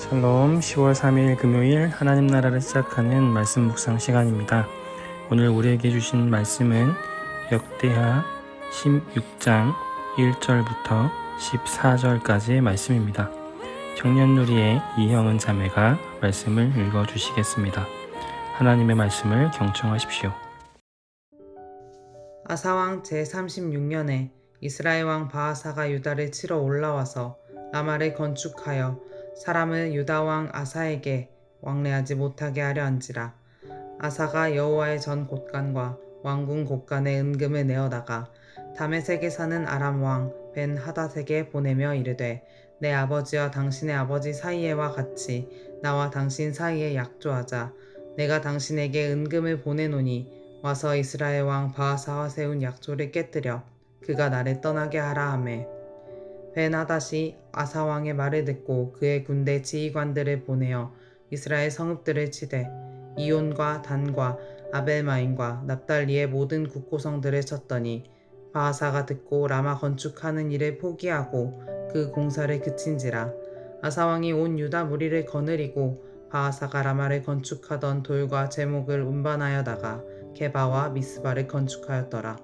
샬롬, 10월 3일 금요일 하나님 나라를 시작하는 말씀 묵상 시간입니다. 오늘 우리에게 주신 말씀은 역대하 16장 1절부터 14절까지의 말씀입니다. 청년누리의 이형은 자매가 말씀을 읽어주시겠습니다. 하나님의 말씀을 경청하십시오. 아사왕 제36년에 이스라엘 왕 바하사가 유다를 치러 올라와서 라마를 건축하여 사람을 유다 왕 아사에게 왕래하지 못하게 하려 한지라. 아사가 여호와의 전 곳간과 왕궁 곳간에 은금을 내어다가 다메섹에 사는 아람 왕 벤 하닷에게 보내며 이르되, 내 아버지와 당신의 아버지 사이에와 같이 나와 당신 사이에 약조하자. 내가 당신에게 은금을 보내노니 와서 이스라엘 왕 바하사와 세운 약조를 깨뜨려 그가 나를 떠나게 하라 하매, 벤하닷이 아사 왕의 말을 듣고 그의 군대 지휘관들을 보내어 이스라엘 성읍들을 치되 이온과 단과 아벨마임과 납달리의 모든 국고성들을 쳤더니, 바하사가 듣고 라마 건축하는 일을 포기하고 그 공사를 그친지라. 아사 왕이 온 유다 무리를 거느리고 바하사가 라마를 건축하던 돌과 제목을 운반하여다가 게바와 미스바를 건축하였더라.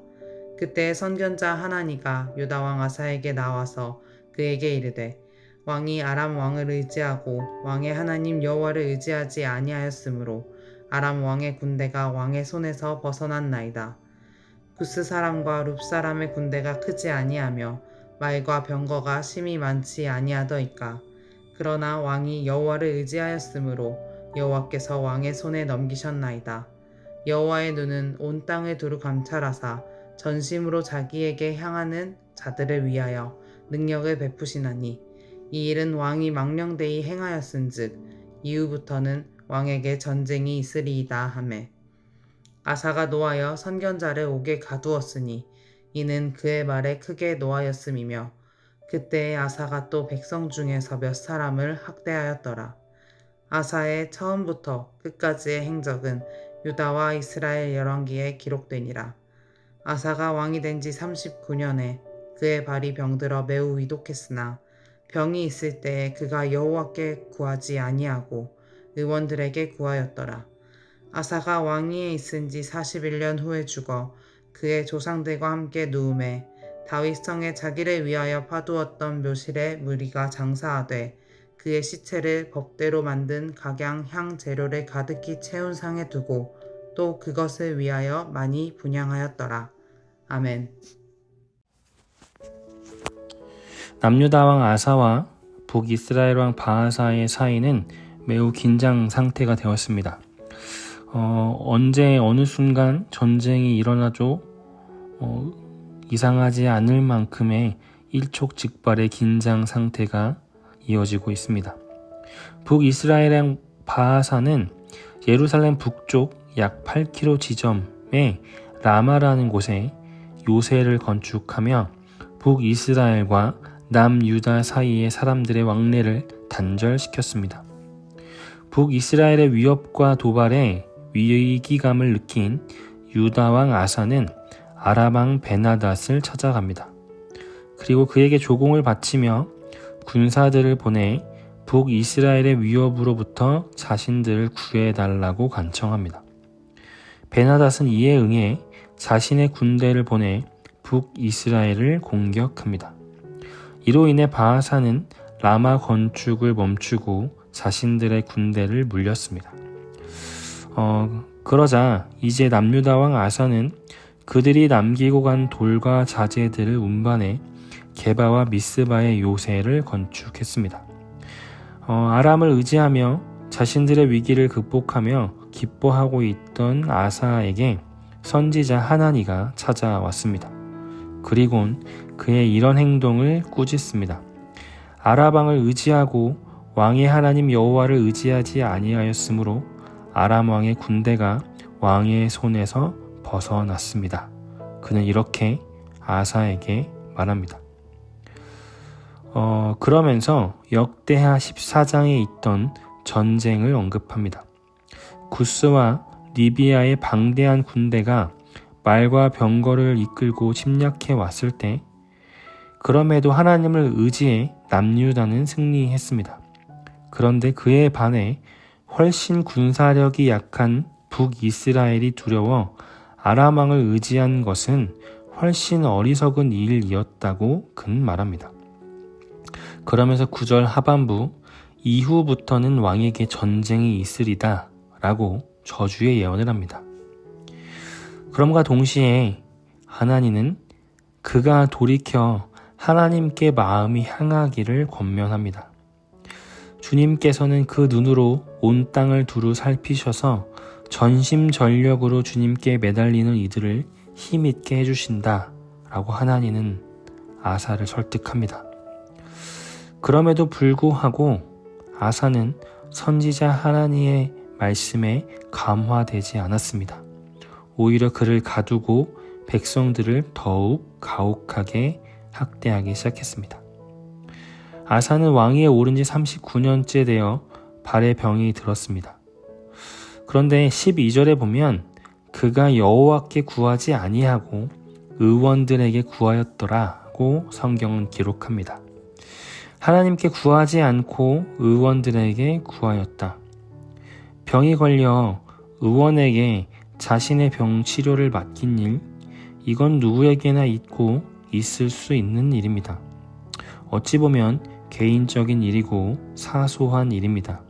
그때 선견자 하나니가 유다 왕 아사에게 나와서 그에게 이르되, 왕이 아람 왕을 의지하고 왕의 하나님 여호와를 의지하지 아니하였으므로 아람 왕의 군대가 왕의 손에서 벗어났나이다. 구스 사람과 룹 사람의 군대가 크지 아니하며 말과 병거가 심히 많지 아니하더이까. 그러나 왕이 여호와를 의지하였으므로 여호와께서 왕의 손에 넘기셨나이다. 여호와의 눈은 온 땅을 두루 감찰하사 전심으로 자기에게 향하는 자들을 위하여 능력을 베푸시나니, 이 일은 왕이 망령되이 행하였은즉 이후부터는 왕에게 전쟁이 있으리이다 하매, 아사가 노하여 선견자를 옥에 가두었으니 이는 그의 말에 크게 노하였음이며, 그때에 아사가 또 백성 중에서 몇 사람을 학대하였더라. 아사의 처음부터 끝까지의 행적은 유다와 이스라엘 열왕기에 기록되니라. 아사가 왕이 된 지 39년에 그의 발이 병들어 매우 위독했으나 병이 있을 때에 그가 여호와께 구하지 아니하고 의원들에게 구하였더라. 아사가 왕위에 있은 지 41년 후에 죽어 그의 조상들과 함께 누움에 다윗성에 자기를 위하여 파두었던 묘실에 무리가 장사하되 그의 시체를 법대로 만든 각양 향 재료를 가득히 채운 상에 두고 또 그것을 위하여 많이 분향하였더라. 아멘. 남유다 왕 아사와 북이스라엘 왕 바하사의 사이는 매우 긴장 상태가 되었습니다. 언제 어느 순간 전쟁이 일어나도 이상하지 않을 만큼의 일촉즉발의 긴장 상태가 이어지고 있습니다. 북이스라엘의 바하사는 예루살렘 북쪽 약 8km 지점에 라마라는 곳에 요새를 건축하며 북이스라엘과 남유다 사이의 사람들의 왕래를 단절시켰습니다. 북이스라엘의 위협과 도발에 위기감을 느낀 유다 왕 아사는 아람 왕 벤하닷을 찾아갑니다. 그리고 그에게 조공을 바치며 군사들을 보내 북이스라엘의 위협으로부터 자신들을 구해달라고 간청합니다. 벤하닷은 이에 응해 자신의 군대를 보내 북이스라엘을 공격합니다. 이로 인해 바하사는 라마 건축을 멈추고 자신들의 군대를 물렸습니다. 그러자 이제 남유다 왕 아사는 그들이 남기고 간 돌과 자재들을 운반해 게바와 미스바의 요새를 건축했습니다. 아람을 의지하며 자신들의 위기를 극복하며 기뻐하고 있던 아사에게 선지자 하나니가 찾아왔습니다. 그리곤 그의 이런 행동을 꾸짖습니다. 아람 왕을 의지하고 왕의 하나님 여호와를 의지하지 아니하였으므로 아람 왕의 군대가 왕의 손에서 벗어났습니다. 그는 이렇게 아사에게 말합니다. 그러면서 역대하 14장에 있던 전쟁을 언급합니다. 구스와 리비아의 방대한 군대가 말과 병거를 이끌고 침략해 왔을 때, 그럼에도 하나님을 의지해 남유다는 승리했습니다. 그런데 그에 반해 훨씬 군사력이 약한 북이스라엘이 두려워 아람 왕을 의지한 것은 훨씬 어리석은 일이었다고 그는 말합니다. 그러면서 9절 하반부 이후부터는 왕에게 전쟁이 있으리다 라고 저주의 예언을 합니다. 그럼과 동시에 하나님은 그가 돌이켜 하나님께 마음이 향하기를 권면합니다. 주님께서는 그 눈으로 온 땅을 두루 살피셔서 전심전력으로 주님께 매달리는 이들을 힘있게 해주신다 라고 하나님은 아사를 설득합니다. 그럼에도 불구하고 아사는 선지자 하나님의 말씀에 감화되지 않았습니다. 오히려 그를 가두고 백성들을 더욱 가혹하게 학대하기 시작했습니다. 아사는 왕위에 오른 지 39년째 되어 발에 병이 들었습니다. 그런데 12절에 보면 그가 여호와께 구하지 아니하고 의원들에게 구하였더라고 성경은 기록합니다. 하나님께 구하지 않고 의원들에게 구하였다. 병이 걸려 의원에게 자신의 병 치료를 맡긴 일, 이건 누구에게나 있고 있을 수 있는 일입니다. 어찌 보면 개인적인 일이고 사소한 일입니다.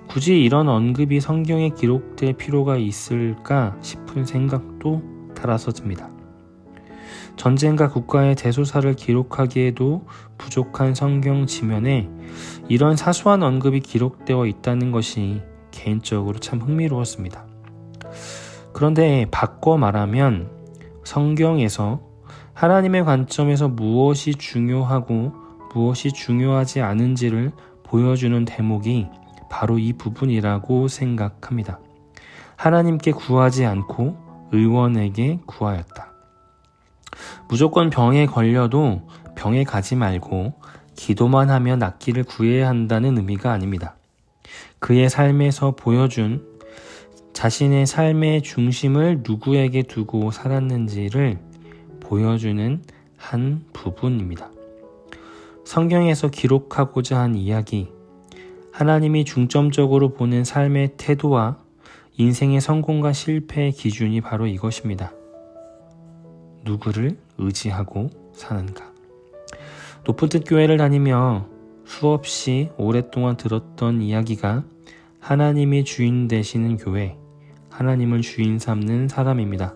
굳이 이런 언급이 성경에 기록될 필요가 있을까 싶은 생각도 따라서 듭니다. 전쟁과 국가의 대소사를 기록하기에도 부족한 성경 지면에 이런 사소한 언급이 기록되어 있다는 것이 개인적으로 참 흥미로웠습니다. 그런데 바꿔 말하면 성경에서 하나님의 관점에서 무엇이 중요하고 무엇이 중요하지 않은지를 보여주는 대목이 바로 이 부분이라고 생각합니다. 하나님께 구하지 않고 의원에게 구하였다. 무조건 병에 걸려도 병에 가지 말고 기도만 하며 낫기를 구해야 한다는 의미가 아닙니다. 그의 삶에서 보여준 자신의 삶의 중심을 누구에게 두고 살았는지를 보여주는 한 부분입니다. 성경에서 기록하고자 한 이야기, 하나님이 중점적으로 보는 삶의 태도와 인생의 성공과 실패의 기준이 바로 이것입니다. 누구를 의지하고 사는가? 높은 뜻 교회를 다니며 수없이 오랫동안 들었던 이야기가 하나님이 주인 되시는 교회, 하나님을 주인 삼는 사람입니다.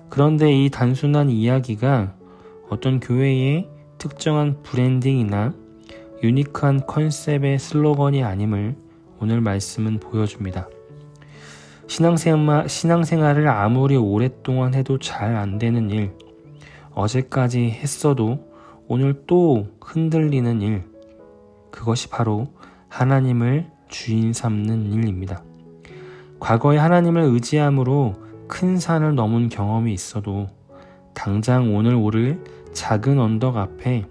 그런데 이 단순한 이야기가 어떤 교회의 특정한 브랜딩이나 유니크한 컨셉의 슬로건이 아님을 오늘 말씀은 보여줍니다. 신앙생활을 아무리 오랫동안 해도 잘 안 되는 일, 어제까지 했어도 오늘 또 흔들리는 일, 그것이 바로 하나님을 주인 삼는 일입니다. 과거에 하나님을 의지함으로 큰 산을 넘은 경험이 있어도 당장 오늘 오를 작은 언덕 앞에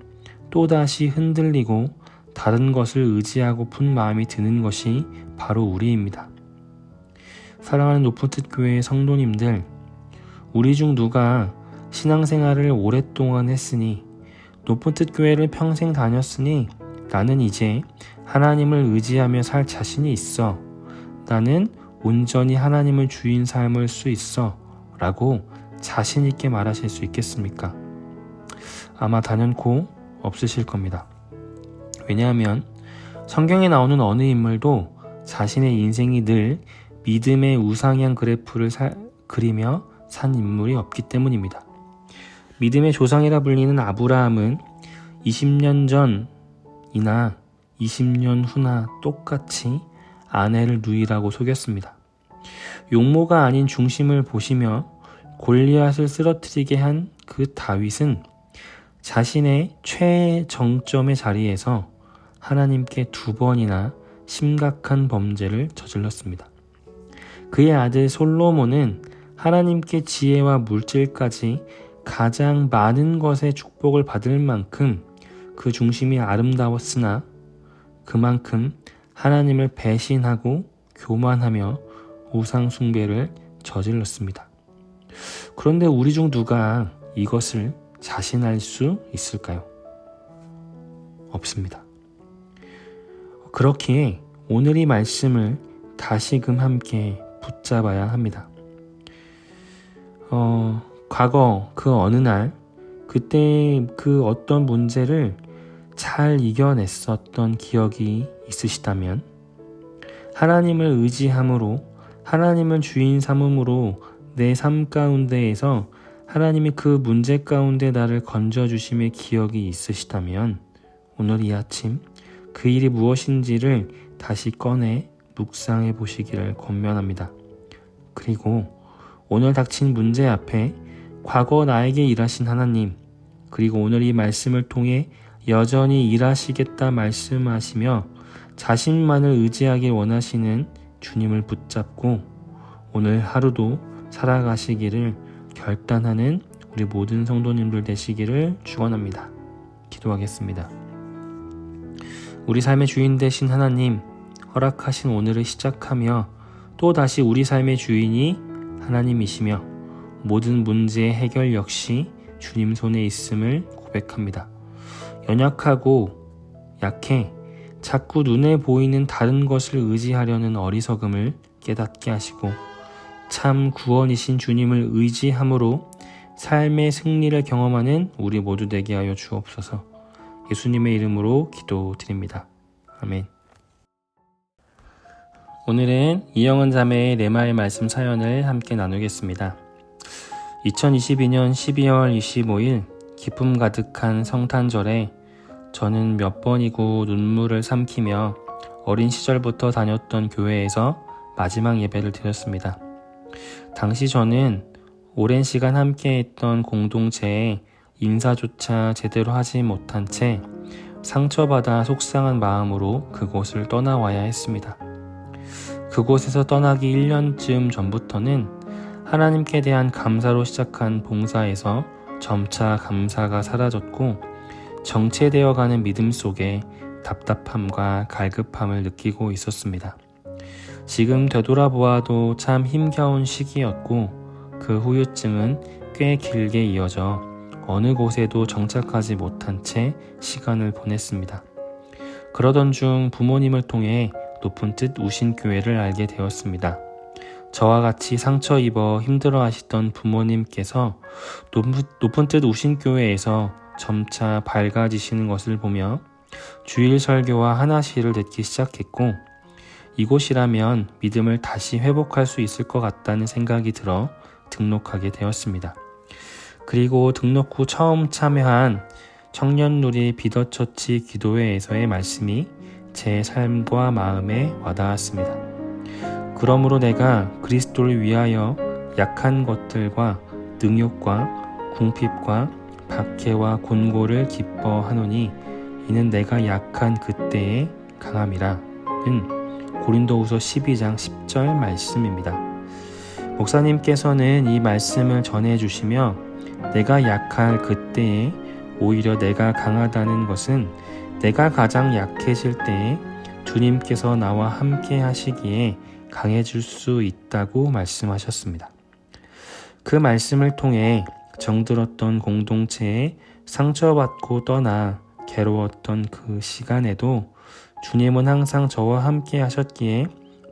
또다시 흔들리고 다른 것을 의지하고픈 마음이 드는 것이 바로 우리입니다. 사랑하는 높은 뜻 교회의 성도님들, 우리 중 누가 신앙생활을 오랫동안 했으니, 높은 뜻 교회를 평생 다녔으니 나는 이제 하나님을 의지하며 살 자신이 있어. 나는 온전히 하나님을 주인 삶을 수 있어. 라고 자신 있게 말하실 수 있겠습니까? 아마 단연코 없으실 겁니다. 왜냐하면 성경에 나오는 어느 인물도 자신의 인생이 늘 믿음의 우상향 그래프를 그리며 산 인물이 없기 때문입니다. 믿음의 조상이라 불리는 아브라함은 20년 전이나 20년 후나 똑같이 아내를 누이라고 속였습니다. 용모가 아닌 중심을 보시며 골리앗을 쓰러뜨리게 한 그 다윗은 자신의 최정점의 자리에서 하나님께 2번이나 심각한 범죄를 저질렀습니다. 그의 아들 솔로몬은 하나님께 지혜와 물질까지 가장 많은 것의 축복을 받을 만큼 그 중심이 아름다웠으나 그만큼 하나님을 배신하고 교만하며 우상 숭배를 저질렀습니다. 그런데 우리 중 누가 이것을 자신할 수 있을까요? 없습니다. 그렇기에 오늘 이 말씀을 다시금 함께 붙잡아야 합니다. 과거 그 어느 날 그때 그 어떤 문제를 잘 이겨냈었던 기억이 있으시다면 하나님을 의지함으로 하나님을 주인 삼음으로 내 삶 가운데에서 하나님이 그 문제 가운데 나를 건져주심의 기억이 있으시다면 오늘 이 아침 그 일이 무엇인지를 다시 꺼내 묵상해 보시기를 권면합니다. 그리고 오늘 닥친 문제 앞에 과거 나에게 일하신 하나님, 그리고 오늘 이 말씀을 통해 여전히 일하시겠다 말씀하시며 자신만을 의지하길 원하시는 주님을 붙잡고 오늘 하루도 살아가시기를 결단하는 우리 모든 성도님들 되시기를 축원합니다. 기도하겠습니다. 우리 삶의 주인 되신 하나님, 허락하신 오늘을 시작하며 또 다시 우리 삶의 주인이 하나님이시며 모든 문제의 해결 역시 주님 손에 있음을 고백합니다. 연약하고 약해 자꾸 눈에 보이는 다른 것을 의지하려는 어리석음을 깨닫게 하시고 참 구원이신 주님을 의지함으로 삶의 승리를 경험하는 우리 모두 되게 하여 주옵소서. 예수님의 이름으로 기도드립니다. 아멘. 오늘은 이영은 자매의 레마의 말씀 사연을 함께 나누겠습니다. 2022년 12월 25일 기쁨 가득한 성탄절에 저는 몇 번이고 눈물을 삼키며 어린 시절부터 다녔던 교회에서 마지막 예배를 드렸습니다. 당시 저는 오랜 시간 함께했던 공동체에 인사조차 제대로 하지 못한 채 상처받아 속상한 마음으로 그곳을 떠나와야 했습니다. 그곳에서 떠나기 1년쯤 전부터는 하나님께 대한 감사로 시작한 봉사에서 점차 감사가 사라졌고 정체되어가는 믿음 속에 답답함과 갈급함을 느끼고 있었습니다. 지금 되돌아보아도 참 힘겨운 시기였고 그 후유증은 꽤 길게 이어져 어느 곳에도 정착하지 못한 채 시간을 보냈습니다. 그러던 중 부모님을 통해 높은 뜻 우신교회를 알게 되었습니다. 저와 같이 상처 입어 힘들어하시던 부모님께서 높은 뜻 우신교회에서 점차 밝아지시는 것을 보며 주일 설교와 하나시를 듣기 시작했고 이곳이라면 믿음을 다시 회복할 수 있을 것 같다는 생각이 들어 등록하게 되었습니다. 그리고 등록 후 처음 참여한 청년누리 비더처치 기도회에서의 말씀이 제 삶과 마음에 와닿았습니다. 그러므로 내가 그리스도를 위하여 약한 것들과 능욕과 궁핍과 박해와 곤고를 기뻐하노니 이는 내가 약한 그때의 강함이라 는 고린도후서 12장 10절 말씀입니다. 목사님께서는 이 말씀을 전해주시며 내가 약할 그때에 오히려 내가 강하다는 것은 내가 가장 약해질 때에 주님께서 나와 함께 하시기에 강해질 수 있다고 말씀하셨습니다. 그 말씀을 통해 정들었던 공동체에 상처받고 떠나 괴로웠던 그 시간에도 주님은 항상 저와 함께 하셨기에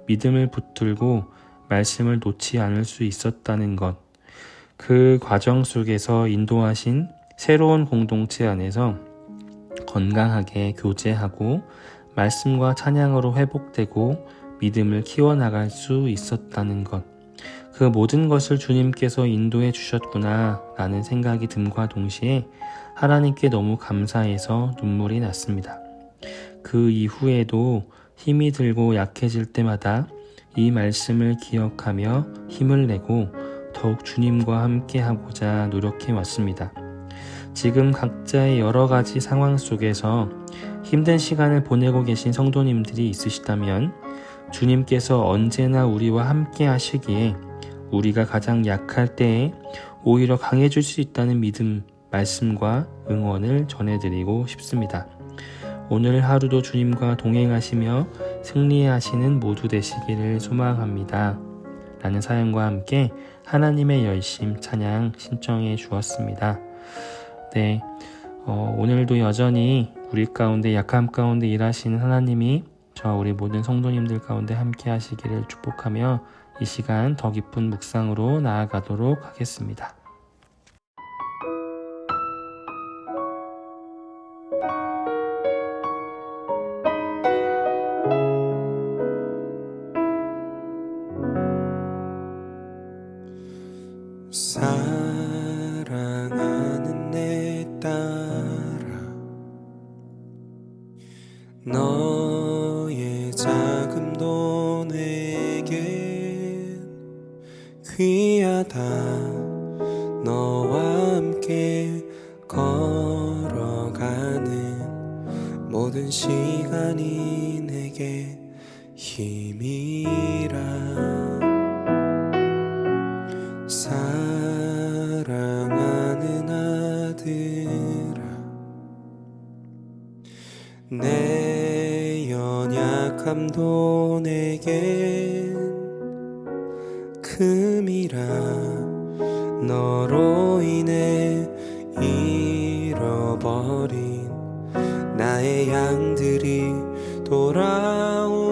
믿음을 붙들고 말씀을 놓지 않을 수 있었다는 것, 그 과정 속에서 인도하신 새로운 공동체 안에서 건강하게 교제하고 말씀과 찬양으로 회복되고 믿음을 키워나갈 수 있었다는 것, 그 모든 것을 주님께서 인도해 주셨구나 라는 생각이 듦과 동시에 하나님께 너무 감사해서 눈물이 났습니다. 그 이후에도 힘이 들고 약해질 때마다 이 말씀을 기억하며 힘을 내고 더욱 주님과 함께 하고자 노력해 왔습니다. 지금 각자의 여러 가지 상황 속에서 힘든 시간을 보내고 계신 성도님들이 있으시다면 주님께서 언제나 우리와 함께 하시기에 우리가 가장 약할 때에 오히려 강해질 수 있다는 믿음, 말씀과 응원을 전해드리고 싶습니다. 오늘 하루도 주님과 동행하시며 승리하시는 모두 되시기를 소망합니다. 라는 사연과 함께 하나님의 열심 찬양 신청해 주었습니다. 오늘도 여전히 우리 가운데 약함 가운데 일하시는 하나님이 저 우리 모든 성도님들 가운데 함께 하시기를 축복하며 이 시간 더 깊은 묵상으로 나아가도록 하겠습니다. 사랑하는 내 딸아, 너의 자금도 내겐 귀하다. 너와 함께 걸어가는 모든 시간이 내게 힘이라. 사랑하는 아들아, 내 연약함도 내겐 금이라. 너로 인해 잃어버린 나의 양들이 돌아오리라.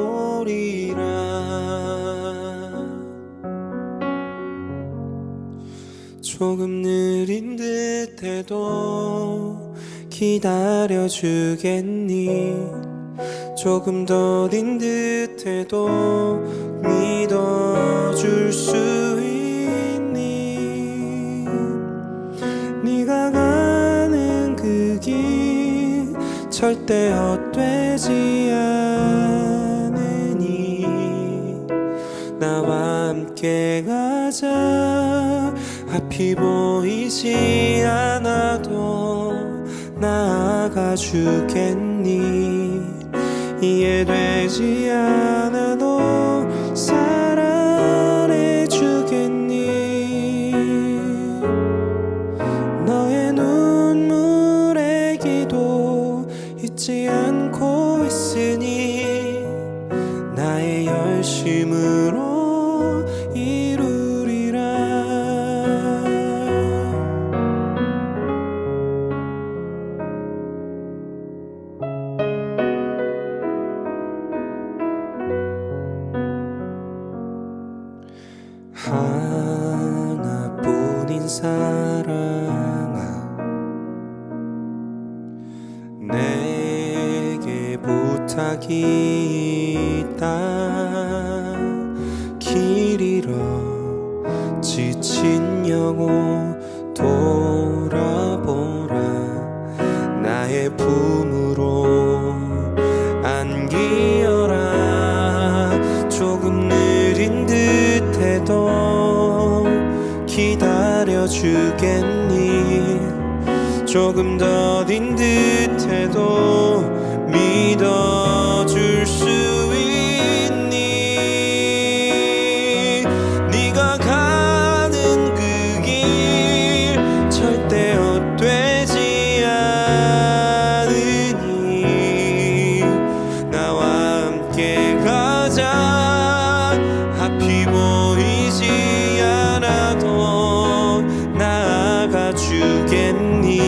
조금 느린 듯해도 기다려주겠니? 조금 더딘 듯해도 믿어줄 수 있니? 네가 가는 그 길 절대 헛되지 않으니 나와 함께 가자. 앞이 보이지 않아도 나아가 주겠니? 이해되지 않아도 사랑해 주겠니? 너의 눈물의 기도 잊지 않고 있으니 나의 열심으로 이루리라. 하나뿐인 사랑아, 내게 부탁이 있다. 길 잃어 지친 영혼 돌아보라. 나의 품으로 안기어라. 조금 느린 듯해도 기다려주겠니? 조금 더딘 듯해도 믿어줄 수 있니? 네가 가는 그 길 절대 헛되지 않으니 나와 함께 가자. 앞이 보이지 않아도 나아가 주겠니?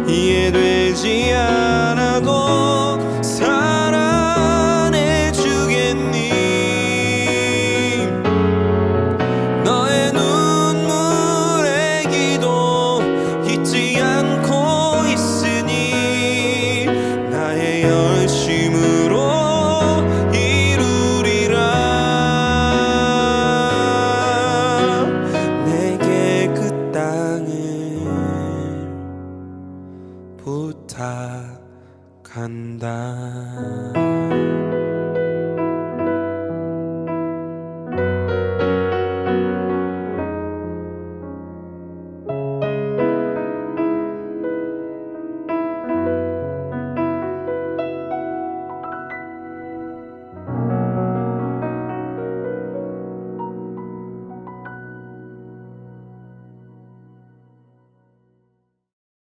이해되지 않아도 사랑해 주겠니? 너의 눈물의 기도 잊지 않고 있으니 나의 열심으로 이루리라. 내게 그 땅을 부탁한다.